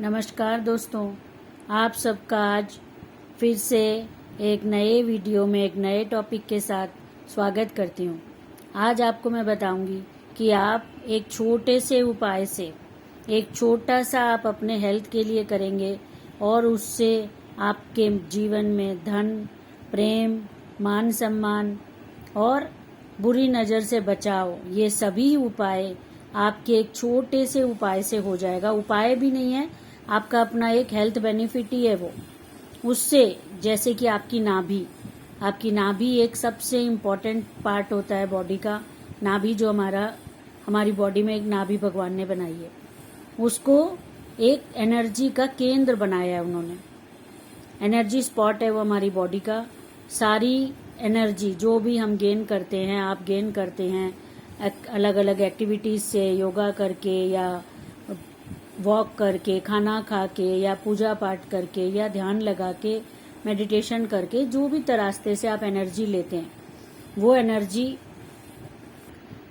नमस्कार दोस्तों, आप सबका आज फिर से एक नए वीडियो में एक नए टॉपिक के साथ स्वागत करती हूँ। आज आपको मैं बताऊंगी कि आप एक छोटे से उपाय से एक छोटा सा आप अपने हेल्थ के लिए करेंगे और उससे आपके जीवन में धन, प्रेम, मान सम्मान और बुरी नज़र से बचाव, ये सभी उपाय आपके एक छोटे से उपाय से हो जाएगा। उपाय भी नहीं है, आपका अपना एक हेल्थ बेनिफिट ही है वो। उससे जैसे कि आपकी नाभि एक सबसे इम्पॉर्टेंट पार्ट होता है बॉडी का। नाभि जो हमारी बॉडी में एक नाभि भगवान ने बनाई है, उसको एक एनर्जी का केंद्र बनाया है उन्होंने। एनर्जी स्पॉट है वो हमारी बॉडी का। सारी एनर्जी जो भी हम गेन करते हैं, आप गेन करते हैं अलग अलग एक्टिविटीज से, योगा करके या वॉक करके, खाना खा के या पूजा पाठ करके या ध्यान लगा के, मेडिटेशन करके, जो भी रास्ते से आप एनर्जी लेते हैं, वो एनर्जी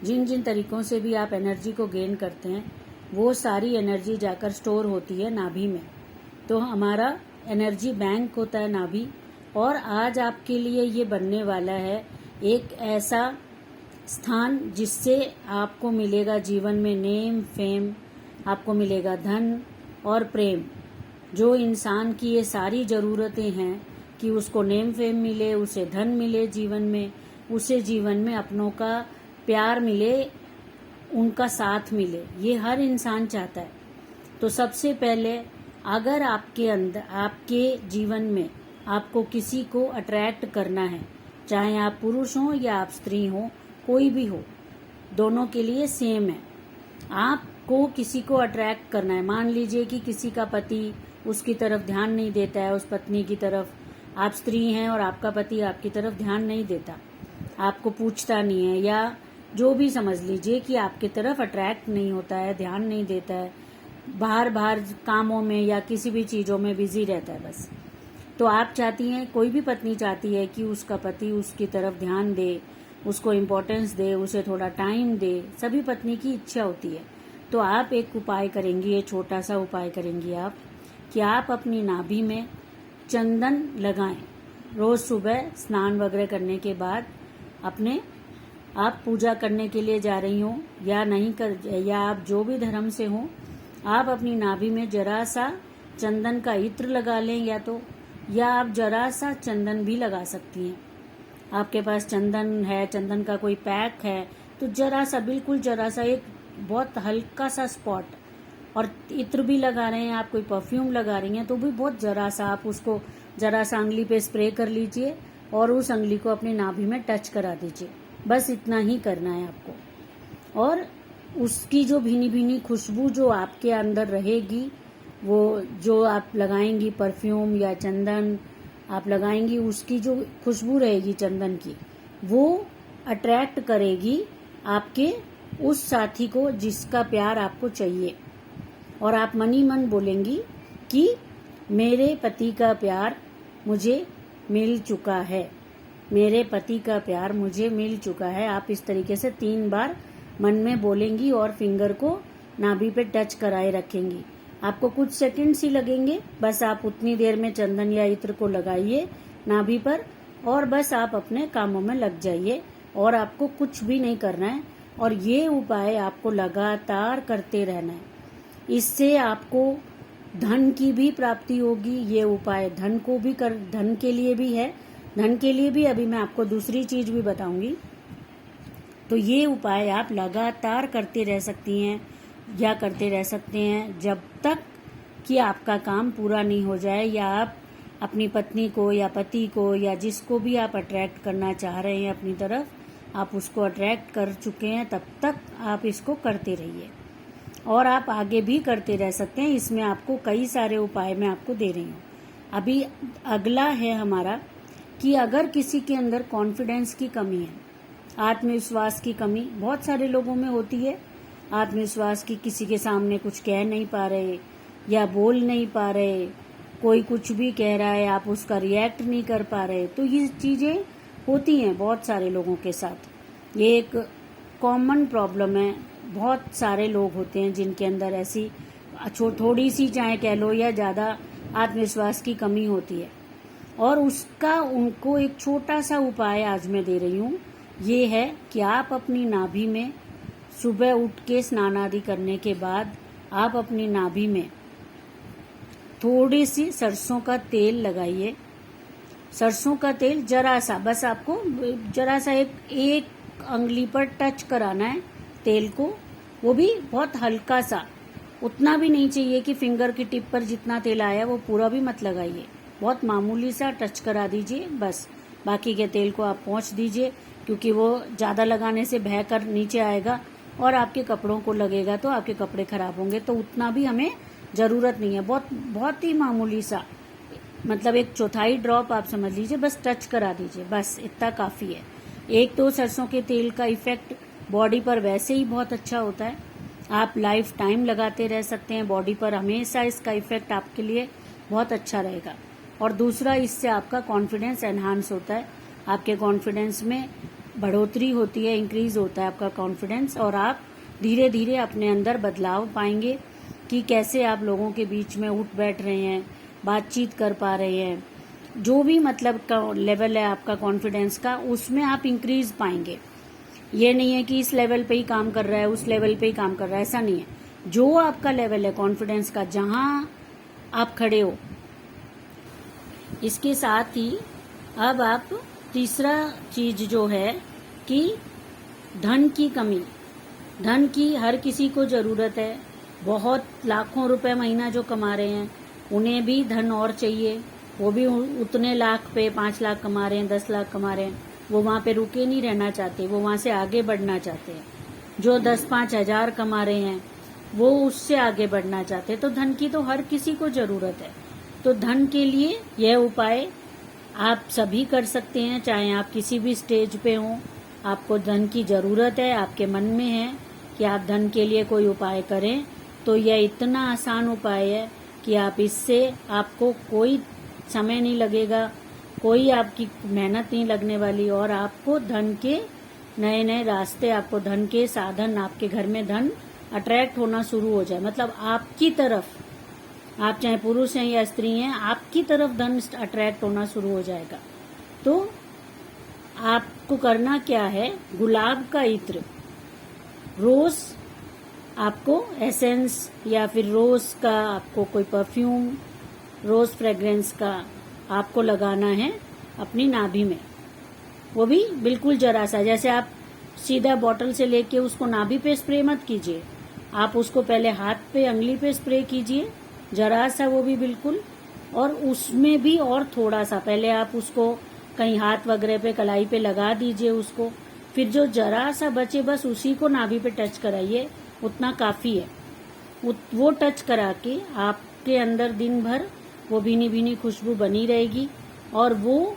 जिन जिन तरीकों से भी आप एनर्जी को गेन करते हैं, वो सारी एनर्जी जाकर स्टोर होती है नाभि में। तो हमारा एनर्जी बैंक होता है नाभि। और आज आपके लिए ये बनने वाला है एक ऐसा स्थान जिससे आपको मिलेगा जीवन में नेम, फेम, आपको मिलेगा धन और प्रेम। जो इंसान की ये सारी ज़रूरतें हैं कि उसको नेम फेम मिले, उसे धन मिले जीवन में, उसे जीवन में अपनों का प्यार मिले, उनका साथ मिले, ये हर इंसान चाहता है। तो सबसे पहले अगर आपके अंदर, आपके जीवन में आपको किसी को अट्रैक्ट करना है, चाहे आप पुरुष हो या आप स्त्री हो, कोई भी हो, दोनों के लिए सेम है। आपको किसी को अट्रैक्ट करना है। मान लीजिए कि किसी का पति उसकी तरफ ध्यान नहीं देता है, उस पत्नी की तरफ। आप स्त्री हैं और आपका पति आपकी तरफ ध्यान नहीं देता, आपको पूछता नहीं है, या जो भी समझ लीजिए कि आपकी तरफ अट्रैक्ट नहीं होता है, ध्यान नहीं देता है, बाहर बाहर कामों में या किसी भी चीज़ों में बिजी रहता है बस। तो आप चाहती हैं, कोई भी पत्नी चाहती है कि उसका पति उसकी तरफ ध्यान दे, उसको इम्पोर्टेंस दे, उसे थोड़ा टाइम दे। सभी पत्नी की इच्छा होती है। तो आप एक उपाय करेंगी, ये छोटा सा उपाय करेंगी आप, कि आप अपनी नाभि में चंदन लगाएं। रोज सुबह स्नान वगैरह करने के बाद आप पूजा करने के लिए जा रही हो या नहीं कर, या आप जो भी धर्म से हो, आप अपनी नाभि में जरा सा चंदन का इत्र लगा लें, या आप जरा सा चंदन भी लगा सकती हैं। आपके पास चंदन है, चंदन का कोई पैक है, तो जरा सा, बिल्कुल जरा सा, एक बहुत हल्का सा स्पॉट। और इत्र भी लगा रहे हैं आप, कोई परफ्यूम लगा रही हैं, तो भी बहुत जरा सा, आप उसको जरा सा अंगुली पे स्प्रे कर लीजिए और उस अंगुली को अपनी नाभि में टच करा दीजिए। बस इतना ही करना है आपको। और उसकी जो भीनी भीनी खुशबू जो आपके अंदर रहेगी, वो जो आप लगाएंगी परफ्यूम या चंदन आप लगाएंगी, उसकी जो खुशबू रहेगी चंदन की, वो अट्रैक्ट करेगी आपके उस साथी को जिसका प्यार आपको चाहिए। और आप मन ही मन बोलेंगी कि मेरे पति का प्यार मुझे मिल चुका है, मेरे पति का प्यार मुझे मिल चुका है। आप इस तरीके से 3 बार मन में बोलेंगी और फिंगर को नाभि पे टच कराए रखेंगी। आपको कुछ सेकंड्स ही लगेंगे, बस आप उतनी देर में चंदन या इत्र को लगाइए नाभि पर और बस आप अपने कामों में लग जाइए और आपको कुछ भी नहीं करना है। और ये उपाय आपको लगातार करते रहना है। इससे आपको धन की भी प्राप्ति होगी। ये उपाय धन के लिए भी है। धन के लिए भी अभी मैं आपको दूसरी चीज भी बताऊंगी। तो ये उपाय आप लगातार करते रह सकती हैं या करते रह सकते हैं जब तक कि आपका काम पूरा नहीं हो जाए, या आप अपनी पत्नी को या पति को या जिसको भी आप अट्रैक्ट करना चाह रहे हैं अपनी तरफ, आप उसको अट्रैक्ट कर चुके हैं, तब तक आप इसको करते रहिए। और आप आगे भी करते रह सकते हैं। इसमें आपको कई सारे उपाय मैं आपको दे रही हूँ। अभी अगला है हमारा कि अगर किसी के अंदर कॉन्फिडेंस की कमी है, आत्मविश्वास की कमी बहुत सारे लोगों में होती है। आत्मविश्वास की, किसी के सामने कुछ कह नहीं पा रहे या बोल नहीं पा रहे, कोई कुछ भी कह रहा है आप उसका रिएक्ट नहीं कर पा रहे, तो ये चीज़ें होती हैं बहुत सारे लोगों के साथ। ये एक कॉमन प्रॉब्लम है। बहुत सारे लोग होते हैं जिनके अंदर ऐसी थोड़ी सी चाहे कह लो या ज़्यादा आत्मविश्वास की कमी होती है। और उसका उनको एक छोटा सा उपाय आज मैं दे रही हूँ, ये है कि आप अपनी नाभि में सुबह उठ के स्नान आदि करने के बाद आप अपनी नाभि में थोड़ी सी सरसों का तेल लगाइए। सरसों का तेल जरा सा, बस आपको जरा सा एक अंगुली पर टच कराना है तेल को, वो भी बहुत हल्का सा, उतना भी नहीं चाहिए कि फिंगर की टिप पर जितना तेल आया वो पूरा भी मत लगाइए, बहुत मामूली सा टच करा दीजिए बस। बाकी के तेल को आप पोंछ दीजिए, क्योंकि वो ज़्यादा लगाने से बह कर नीचे आएगा और आपके कपड़ों को लगेगा तो आपके कपड़े खराब होंगे, तो उतना भी हमें ज़रूरत नहीं है। बहुत ही मामूली सा, मतलब एक चौथाई ड्रॉप आप समझ लीजिए, बस टच करा दीजिए, बस इतना काफ़ी है। एक तो सरसों के तेल का इफेक्ट बॉडी पर वैसे ही बहुत अच्छा होता है, आप लाइफ टाइम लगाते रह सकते हैं बॉडी पर, हमेशा इसका इफेक्ट आपके लिए बहुत अच्छा रहेगा। और दूसरा, इससे आपका कॉन्फिडेंस एनहांस होता है, आपके कॉन्फिडेंस में बढ़ोतरी होती है, इंक्रीज होता है आपका कॉन्फिडेंस, और आप धीरे धीरे अपने अंदर बदलाव पाएंगे कि कैसे आप लोगों के बीच में उठ बैठ रहे हैं, बातचीत कर पा रहे हैं, जो भी मतलब का लेवल है आपका कॉन्फिडेंस का, उसमें आप इंक्रीज पाएंगे। ये नहीं है कि इस लेवल पे ही काम कर रहा है, उस लेवल पे ही काम कर रहा है, ऐसा नहीं है। जो आपका लेवल है कॉन्फिडेंस का, जहां आप खड़े हो, इसके साथ ही अब आप तीसरा चीज जो है कि धन की कमी, धन की हर किसी को जरूरत है। बहुत लाखों रुपए महीना जो कमा रहे हैं उन्हें भी धन और चाहिए, वो भी उतने लाख पे 5 लाख कमा रहे हैं, 10 लाख कमा रहे हैं, वो वहाँ पे रुके नहीं रहना चाहते, वो वहाँ से आगे बढ़ना चाहते हैं। जो 10-5 हजार कमा रहे हैं वो उससे आगे बढ़ना चाहते हैं। तो धन की तो हर किसी को जरूरत है। तो धन के लिए यह उपाय आप सभी कर सकते हैं, चाहे आप किसी भी स्टेज पे हों, आपको धन की जरूरत है, आपके मन में है कि आप धन के लिए कोई उपाय करें, तो यह इतना आसान उपाय है कि आप इससे, आपको कोई समय नहीं लगेगा, कोई आपकी मेहनत नहीं लगने वाली, और आपको धन के नए नए रास्ते, आपको धन के साधन, आपके घर में धन अट्रैक्ट होना शुरू हो जाए, मतलब आपकी तरफ, आप चाहे पुरुष हैं या स्त्री हैं, आपकी तरफ धन अट्रैक्ट होना शुरू हो जाएगा। तो आपको करना क्या है, गुलाब का इत्र, रोज आपको एसेंस या फिर रोज का आपको कोई परफ्यूम, रोज फ्रेग्रेंस का आपको लगाना है अपनी नाभि में, वो भी बिल्कुल जरा सा, जैसे आप सीधा बॉटल से लेके उसको नाभि पे स्प्रे मत कीजिए, आप उसको पहले हाथ पे, अंगुली पे स्प्रे कीजिए जरा सा, वो भी बिल्कुल, और उसमें भी और थोड़ा सा, पहले आप उसको कहीं हाथ वगैरह पे, कलाई पे लगा दीजिए उसको, फिर जो जरा सा बचे बस उसी को नाभि पे टच कराइए, उतना काफी है। वो टच करा के आपके अंदर दिन भर वो भीनी भीनी खुशबू बनी रहेगी, और वो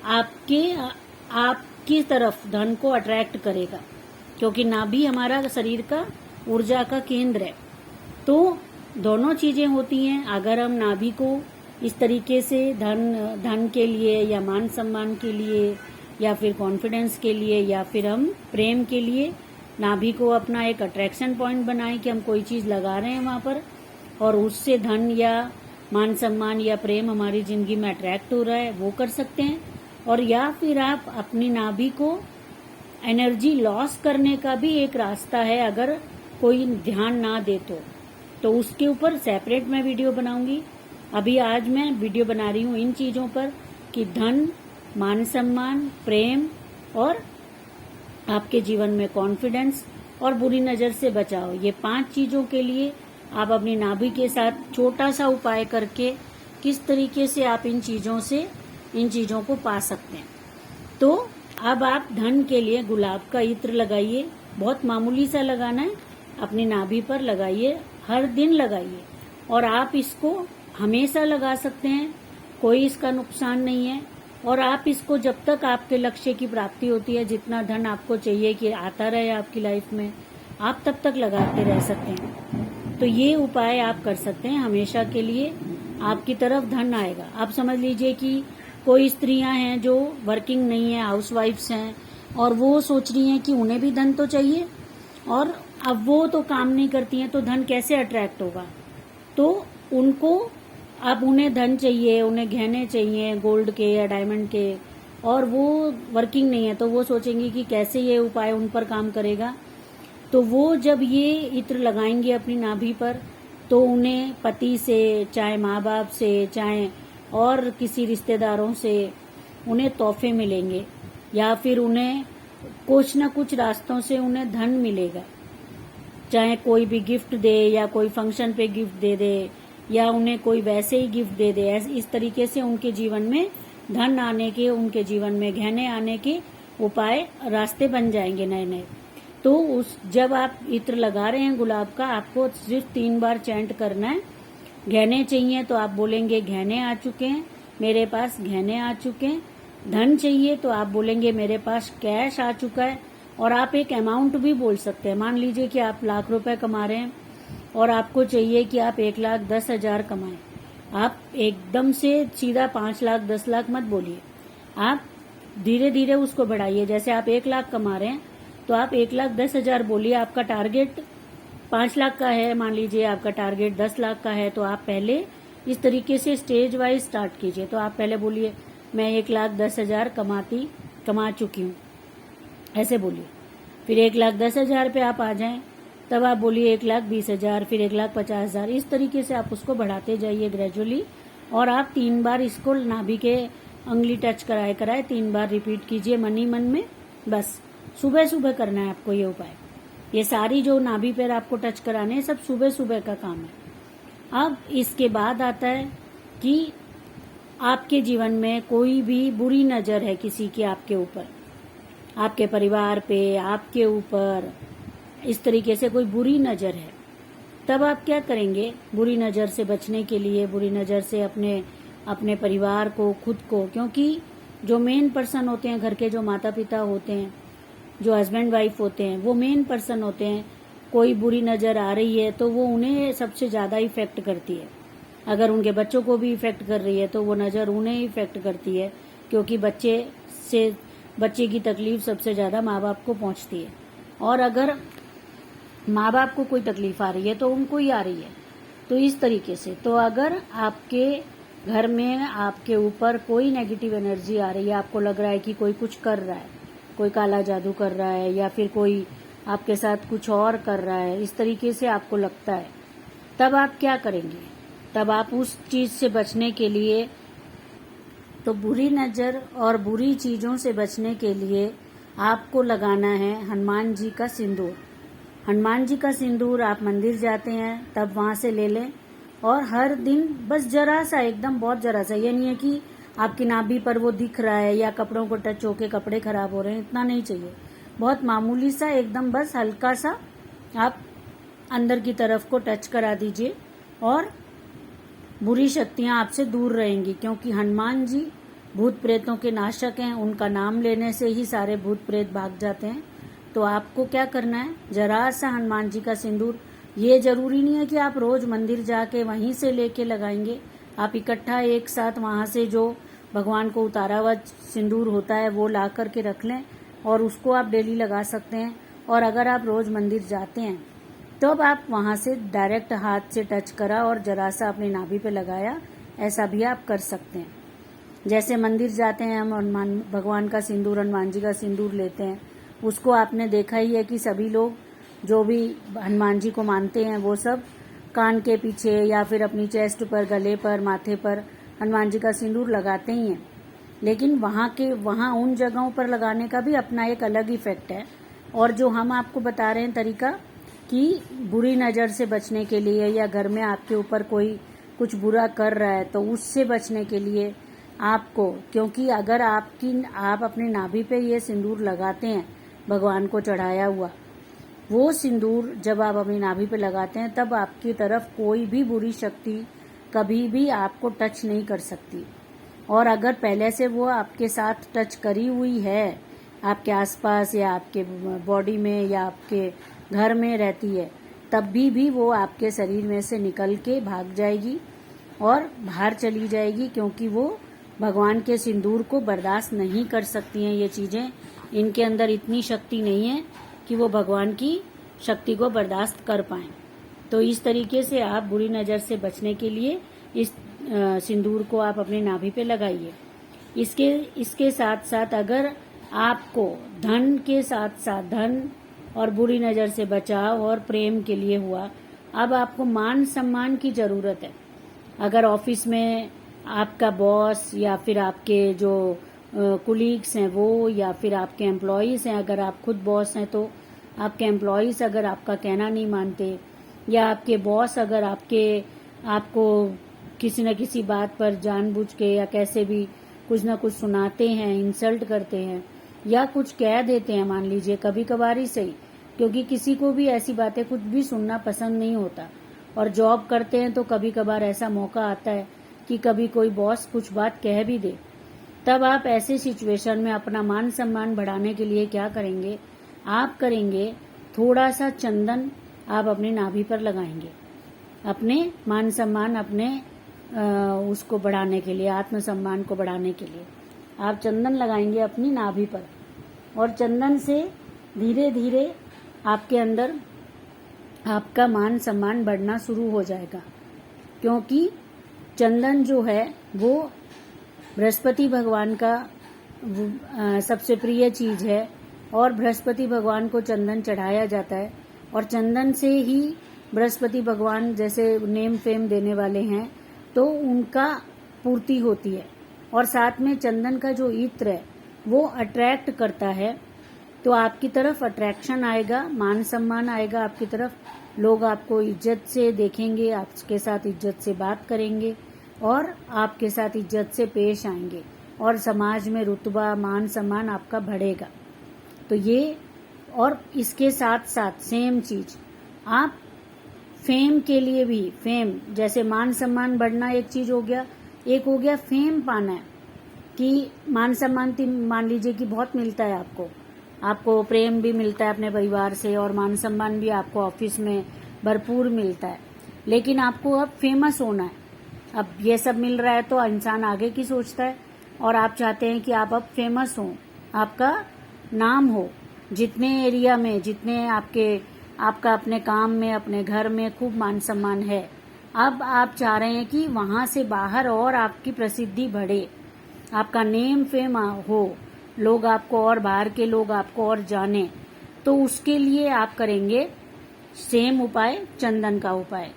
आपकी तरफ धन को अट्रैक्ट करेगा, क्योंकि नाभि हमारा शरीर का ऊर्जा का केंद्र है। तो दोनों चीजें होती हैं। अगर हम नाभि को इस तरीके से धन के लिए या मान सम्मान के लिए या फिर कॉन्फिडेंस के लिए या फिर हम प्रेम के लिए नाभि को अपना एक अट्रैक्शन पॉइंट बनाएं कि हम कोई चीज लगा रहे हैं वहां पर, और उससे धन या मान सम्मान या प्रेम हमारी जिंदगी में अट्रैक्ट हो रहा है, वो कर सकते हैं। और या फिर आप अपनी नाभि को एनर्जी लॉस करने का भी एक रास्ता है, अगर कोई ध्यान ना दे तो उसके ऊपर सेपरेट मैं वीडियो बनाऊंगी। अभी आज मैं वीडियो बना रही हूँ इन चीजों पर कि धन, मान सम्मान, प्रेम और आपके जीवन में कॉन्फिडेंस और बुरी नजर से बचाओ, ये 5 चीजों के लिए आप अपनी नाभि के साथ छोटा सा उपाय करके किस तरीके से आप इन चीजों को पा सकते हैं। तो अब आप धन के लिए गुलाब का इत्र लगाइए, बहुत मामूली सा लगाना है, अपनी नाभि पर लगाइए, हर दिन लगाइए, और आप इसको हमेशा लगा सकते हैं, कोई इसका नुकसान नहीं है। और आप इसको जब तक आपके लक्ष्य की प्राप्ति होती है, जितना धन आपको चाहिए कि आता रहे आपकी लाइफ में, आप तब तक लगाते रह सकते हैं। तो ये उपाय आप कर सकते हैं, हमेशा के लिए आपकी तरफ धन आएगा। आप समझ लीजिए कि कोई स्त्रियां हैं जो वर्किंग नहीं है, हाउसवाइफ्स हैं, और वो सोच रही हैं कि उन्हें भी धन तो चाहिए, और अब वो तो काम नहीं करती हैं, तो धन कैसे अट्रैक्ट होगा। तो उनको अब उन्हें धन चाहिए, उन्हें गहने चाहिए गोल्ड के या डायमंड के, और वो वर्किंग नहीं है, तो वो सोचेंगे कि कैसे ये उपाय उन पर काम करेगा। तो वो जब ये इत्र लगाएंगे अपनी नाभि पर, तो उन्हें पति से, चाहे माँ बाप से, चाहे और किसी रिश्तेदारों से उन्हें तोहफे मिलेंगे, या फिर उन्हें कुछ न कुछ रास्तों से उन्हें धन मिलेगा। चाहे कोई भी गिफ्ट दे, या कोई फंक्शन पे गिफ्ट दे दे, या उन्हें कोई वैसे ही गिफ्ट दे दे। इस तरीके से उनके जीवन में धन आने के, उनके जीवन में गहने आने के उपाय, रास्ते बन जाएंगे नए नए। तो जब आप इत्र लगा रहे हैं गुलाब का, आपको सिर्फ 3 बार चैंट करना है। गहने चाहिए तो आप बोलेंगे गहने आ चुके हैं, मेरे पास गहने आ चुके हैं। धन चाहिए तो आप बोलेंगे मेरे पास कैश आ चुका है। और आप एक अमाउंट भी बोल सकते हैं। मान लीजिए कि आप लाख रुपए कमा रहे हैं और आपको चाहिए कि आप 1,10,000 कमाएं। आप एकदम से सीधा 5 लाख 10 लाख मत बोलिए, आप धीरे धीरे उसको बढ़ाइए। जैसे आप 1 लाख कमा रहे हैं तो आप 1,10,000 बोलिए। आपका टारगेट 5 लाख का है, मान लीजिए आपका टारगेट 10 लाख का है, तो आप पहले इस तरीके से स्टेज वाइज स्टार्ट कीजिए। तो आप पहले बोलिए मैं 1,10,000 कमा चुकी हूँ, ऐसे बोलिए। फिर 1,10,000 पे आप आ जाएं, तब आप बोलिए 1,20,000, फिर 1,50,000। इस तरीके से आप उसको बढ़ाते जाइए ग्रेजुअली। और आप 3 बार इसको नाभि के अंगुली टच कराए 3 बार रिपीट कीजिए मन ही मन में। बस सुबह सुबह करना है आपको ये उपाय। ये सारी जो नाभि पैर आपको टच कराने हैं, सब सुबह सुबह का काम है। अब इसके बाद आता है कि आपके जीवन में कोई भी बुरी नजर है किसी की आपके ऊपर, आपके परिवार पे, आपके ऊपर, इस तरीके से कोई बुरी नजर है, तब आप क्या करेंगे? बुरी नजर से बचने के लिए, बुरी नजर से अपने परिवार को, खुद को, क्योंकि जो मेन पर्सन होते हैं घर के, जो माता पिता होते हैं, जो हस्बैंड वाइफ होते हैं, वो मेन पर्सन होते हैं। कोई बुरी नजर आ रही है तो वो उन्हें सबसे ज्यादा इफेक्ट करती है। अगर उनके बच्चों को भी इफेक्ट कर रही है तो वो नजर उन्हें इफेक्ट करती है, क्योंकि बच्चे की तकलीफ सबसे ज्यादा माँ बाप को पहुंचती है। और अगर माँ बाप को कोई तकलीफ आ रही है तो उनको ही आ रही है। तो इस तरीके से, तो अगर आपके घर में आपके ऊपर कोई नेगेटिव एनर्जी आ रही है, आपको लग रहा है कि कोई कुछ कर रहा है, कोई काला जादू कर रहा है, या फिर कोई आपके साथ कुछ और कर रहा है, इस तरीके से आपको लगता है, तब आप क्या करेंगे? तब आप उस चीज से बचने के लिए, तो बुरी नजर और बुरी चीजों से बचने के लिए आपको लगाना है हनुमान जी का सिंदूर। हनुमान जी का सिंदूर आप मंदिर जाते हैं तब वहां से ले लें, और हर दिन बस जरा सा, एकदम बहुत जरा सा, ये नहीं है कि आपकी नाभि पर वो दिख रहा है या कपड़ों को टच होके कपड़े खराब हो रहे हैं, इतना नहीं चाहिए। बहुत मामूली सा, एकदम बस हल्का सा आप अंदर की तरफ को टच करा दीजिए, और बुरी शक्तियां आपसे दूर रहेंगी। क्योंकि हनुमान जी भूत प्रेतों के नाशक हैं, उनका नाम लेने से ही सारे भूत प्रेत भाग जाते हैं। तो आपको क्या करना है? जरा सा हनुमान जी का सिंदूर, ये जरूरी नहीं है कि आप रोज मंदिर जाके वहीं से लेके लगाएंगे। आप इकट्ठा एक साथ वहां से जो भगवान को उतारा हुआ सिंदूर होता है वो ला करके रख लें, और उसको आप डेली लगा सकते हैं। और अगर आप रोज मंदिर जाते हैं तो अब आप वहां से डायरेक्ट हाथ से टच करा और जरा सा अपनी नाभि पे लगाया, ऐसा भी आप कर सकते हैं। जैसे मंदिर जाते हैं हम, हनुमान भगवान का सिंदूर, हनुमान जी का सिंदूर लेते हैं, उसको आपने देखा ही है कि सभी लोग जो भी हनुमान जी को मानते हैं वो सब कान के पीछे या फिर अपनी चेस्ट पर, गले पर, माथे पर हनुमान जी का सिंदूर लगाते ही हैं। लेकिन वहाँ उन जगहों पर लगाने का भी अपना एक अलग इफेक्ट है। और जो हम आपको बता रहे हैं तरीका, कि बुरी नज़र से बचने के लिए, या घर में आपके ऊपर कोई कुछ बुरा कर रहा है तो उससे बचने के लिए आपको, क्योंकि अगर आप अपने नाभि पे ये सिंदूर लगाते हैं भगवान को चढ़ाया हुआ, वो सिंदूर जब आप अपनी नाभि पे लगाते हैं तब आपकी तरफ कोई भी बुरी शक्ति कभी भी आपको टच नहीं कर सकती। और अगर पहले से वो आपके साथ टच करी हुई है, आपके आसपास या आपके बॉडी में या आपके घर में रहती है, तब भी वो आपके शरीर में से निकल के भाग जाएगी और बाहर चली जाएगी, क्योंकि वो भगवान के सिंदूर को बर्दाश्त नहीं कर सकती हैं। ये चीजें, इनके अंदर इतनी शक्ति नहीं है कि वो भगवान की शक्ति को बर्दाश्त कर पाएं। तो इस तरीके से आप बुरी नज़र से बचने के लिए इस सिंदूर को आप अपनी नाभि पे लगाइए। इसके साथ साथ अगर आपको धन के साथ साथ धन और बुरी नज़र से बचाव और प्रेम के लिए हुआ, अब आपको मान सम्मान की ज़रूरत है। अगर ऑफिस में आपका बॉस या फिर आपके जो कुलीग्स हैं वो, या फिर आपके एम्प्लॉयज़ हैं, अगर आप खुद बॉस हैं तो आपके एम्प्लॉयज़ अगर आपका कहना नहीं मानते, या आपके बॉस अगर आपको किसी न किसी बात पर जानबूझ के या कैसे भी कुछ ना कुछ सुनाते हैं, इंसल्ट करते हैं या कुछ कह देते हैं, मान लीजिए कभी कभार ही सही, क्योंकि किसी को भी ऐसी बातें कुछ भी सुनना पसंद नहीं होता। और जॉब करते हैं तो कभी कभार ऐसा मौका आता है कि कभी कोई बॉस कुछ बात कह भी दे। तब आप ऐसे सिचुएशन में अपना मान सम्मान बढ़ाने के लिए क्या करेंगे, आप करेंगे थोड़ा सा चंदन आप अपनी नाभि पर लगाएंगे, अपने मान सम्मान अपने उसको बढ़ाने के लिए, आत्मसम्मान को बढ़ाने के लिए आप चंदन लगाएंगे अपनी नाभि पर। और चंदन से धीरे धीरे आपके अंदर आपका मान सम्मान बढ़ना शुरू हो जाएगा, क्योंकि चंदन जो है वो बृहस्पति भगवान का सबसे प्रिय चीज है, और बृहस्पति भगवान को चंदन चढ़ाया जाता है। और चंदन से ही बृहस्पति भगवान जैसे नेम फेम देने वाले हैं तो उनका पूर्ति होती है। और साथ में चंदन का जो इत्र है वो अट्रैक्ट करता है, तो आपकी तरफ अट्रैक्शन आएगा, मान सम्मान आएगा आपकी तरफ, लोग आपको इज्जत से देखेंगे, आपके साथ इज्जत से बात करेंगे और आपके साथ इज्जत से पेश आएंगे, और समाज में रुतबा मान सम्मान आपका बढ़ेगा। तो ये, और इसके साथ साथ सेम चीज आप फेम के लिए भी, फेम जैसे मान सम्मान बढ़ना एक चीज हो गया, एक हो गया फेम पाना है कि मान सम्मान मान लीजिए कि बहुत मिलता है आपको प्रेम भी मिलता है अपने परिवार से, और मान सम्मान भी आपको ऑफिस में भरपूर मिलता है, लेकिन आपको अब फेमस होना है। अब ये सब मिल रहा है तो इंसान आगे की सोचता है, और आप चाहते हैं कि आप अब फेमस हो, आपका नाम हो, जितने एरिया में, जितने आपका अपने काम में, अपने घर में खूब मान सम्मान है। अब आप चाह रहे हैं कि वहां से बाहर और आपकी प्रसिद्धि बढ़े, आपका नेम फेम हो, लोग आपको, और बाहर के लोग आपको और जाने। तो उसके लिए आप करेंगे सेम उपाय, चंदन का उपाय।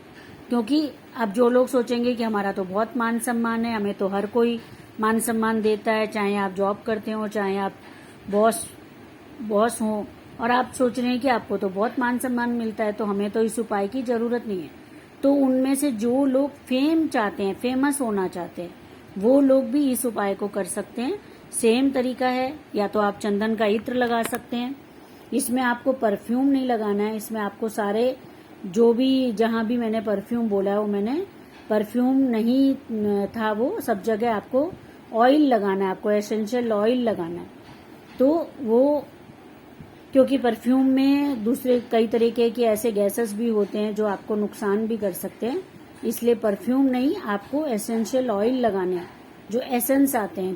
क्योंकि अब जो लोग सोचेंगे कि हमारा तो बहुत मान सम्मान है, हमें तो हर कोई मान सम्मान देता है, चाहे आप जॉब करते हो, चाहे आप बॉस हो, और आप सोच रहे हैं कि आपको तो बहुत मान सम्मान मिलता है, तो हमें तो इस उपाय की जरूरत नहीं है। तो उनमें से जो लोग फेम चाहते हैं, फेमस होना चाहते हैं, वो लोग भी इस उपाय को कर सकते हैं। सेम तरीका है, या तो आप चंदन का इत्र लगा सकते हैं, इसमें आपको परफ्यूम नहीं लगाना है, इसमें आपको सारे जो भी, जहां भी मैंने परफ्यूम बोला है वो मैंने परफ्यूम नहीं था, वो सब जगह आपको ऑयल लगाना है, आपको एसेंशियल ऑयल लगाना है। तो वो, क्योंकि परफ्यूम में दूसरे कई तरीके के ऐसे गैसेस भी होते हैं जो आपको नुकसान भी कर सकते हैं, इसलिए परफ्यूम नहीं, आपको एसेंशियल ऑयल लगाने हैं, जो एसेंस आते हैं,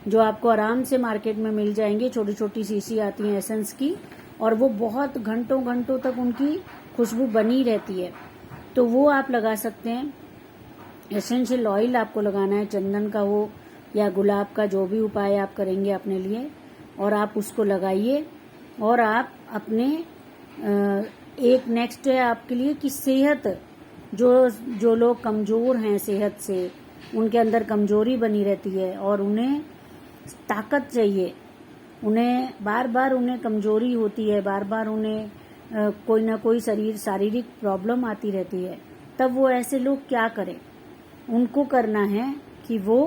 जो आपको आराम से मार्केट में मिल जाएंगे, छोटी छोटी शीशी आती है एसेंस की, और वो बहुत घंटों घंटों तक उनकी खुशबू बनी रहती है, तो वो आप लगा सकते हैं। एसेंशियल ऑयल आपको लगाना है, चंदन का हो या गुलाब का, जो भी उपाय आप करेंगे अपने लिए, और आप उसको लगाइए। और आप अपने एक नेक्स्ट है आपके लिए कि सेहत, जो लोग कमजोर हैं सेहत से, उनके अंदर कमजोरी बनी रहती है और उन्हें ताकत चाहिए, उन्हें बार बार उन्हें कमजोरी होती है, बार बार उन्हें कोई ना कोई शारीरिक प्रॉब्लम आती रहती है, तब वो ऐसे लोग क्या करें, उनको करना है कि वो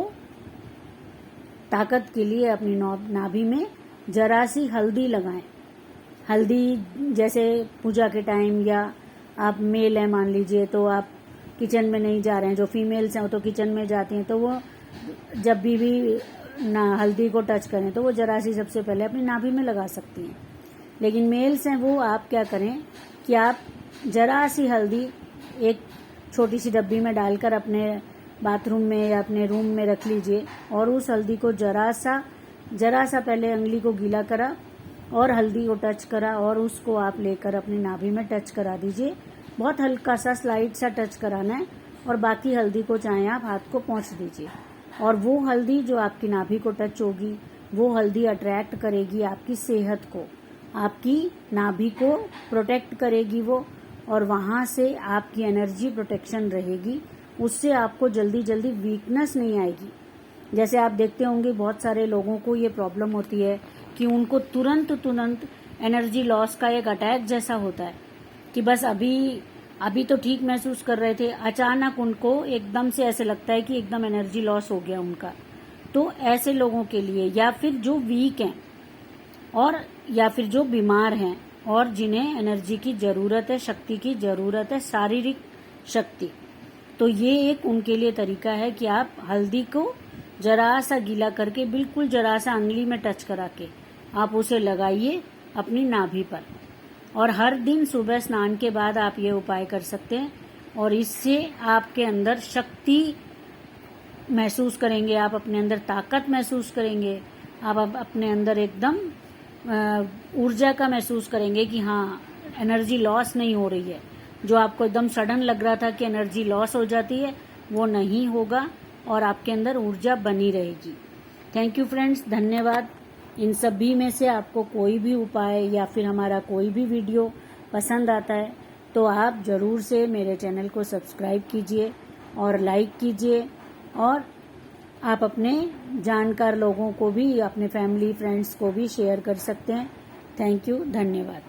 ताकत के लिए अपनी नाभि में जरा सी हल्दी लगाएं। हल्दी जैसे पूजा के टाइम, या आप मेल है मान लीजिए तो आप किचन में नहीं जा रहे हैं, जो फीमेल्स हैं वो तो किचन में जाती हैं, तो वो जब भी ना हल्दी को टच करें तो वो जरा सी सबसे पहले अपनी नाभि में लगा सकती हैं। लेकिन मेल्स हैं वो आप क्या करें कि आप जरा सी हल्दी एक छोटी सी डब्बी में डालकर अपने बाथरूम में या अपने रूम में रख लीजिए, और उस हल्दी को जरा सा पहले अंगुली को गीला करा और हल्दी को टच करा, और उसको आप लेकर अपनी नाभि में टच करा दीजिए, बहुत हल्का सा स्लाइड सा टच कराना है और बाकी हल्दी को चाहे आप हाथ को पोंछ दीजिए। और वो हल्दी जो आपकी नाभि को टच होगी, वो हल्दी अट्रैक्ट करेगी आपकी सेहत को, आपकी नाभि को प्रोटेक्ट करेगी वो, और वहां से आपकी एनर्जी प्रोटेक्शन रहेगी। उससे आपको जल्दी जल्दी वीकनेस नहीं आएगी। जैसे आप देखते होंगे बहुत सारे लोगों को ये प्रॉब्लम होती है कि उनको तुरंत एनर्जी लॉस का एक अटैक जैसा होता है कि बस अभी तो ठीक महसूस कर रहे थे, अचानक उनको एकदम से ऐसे लगता है कि एकदम एनर्जी लॉस हो गया उनका। तो ऐसे लोगों के लिए, या फिर जो वीक हैं और या फिर जो बीमार हैं और जिन्हें एनर्जी की जरूरत है, शक्ति की जरूरत है, शारीरिक शक्ति, तो ये एक उनके लिए तरीका है कि आप हल्दी को जरा सा गीला करके, बिल्कुल जरा सा अंगुली में टच करा के आप उसे लगाइए अपनी नाभि पर। और हर दिन सुबह स्नान के बाद आप ये उपाय कर सकते हैं और इससे आपके अंदर शक्ति महसूस करेंगे, आप अपने अंदर ताकत महसूस करेंगे, आप अपने अंदर एकदम ऊर्जा का महसूस करेंगे कि हाँ, एनर्जी लॉस नहीं हो रही है। जो आपको एकदम सडन लग रहा था कि एनर्जी लॉस हो जाती है, वो नहीं होगा और आपके अंदर ऊर्जा बनी रहेगी। थैंक यू फ्रेंड्स, धन्यवाद। इन सभी में से आपको कोई भी उपाय या फिर हमारा कोई भी वीडियो पसंद आता है तो आप जरूर से मेरे चैनल को सब्सक्राइब कीजिए और लाइक कीजिए, और आप अपने जानकार लोगों को भी, अपने फैमिली फ्रेंड्स को भी शेयर कर सकते हैं। थैंक यू, धन्यवाद।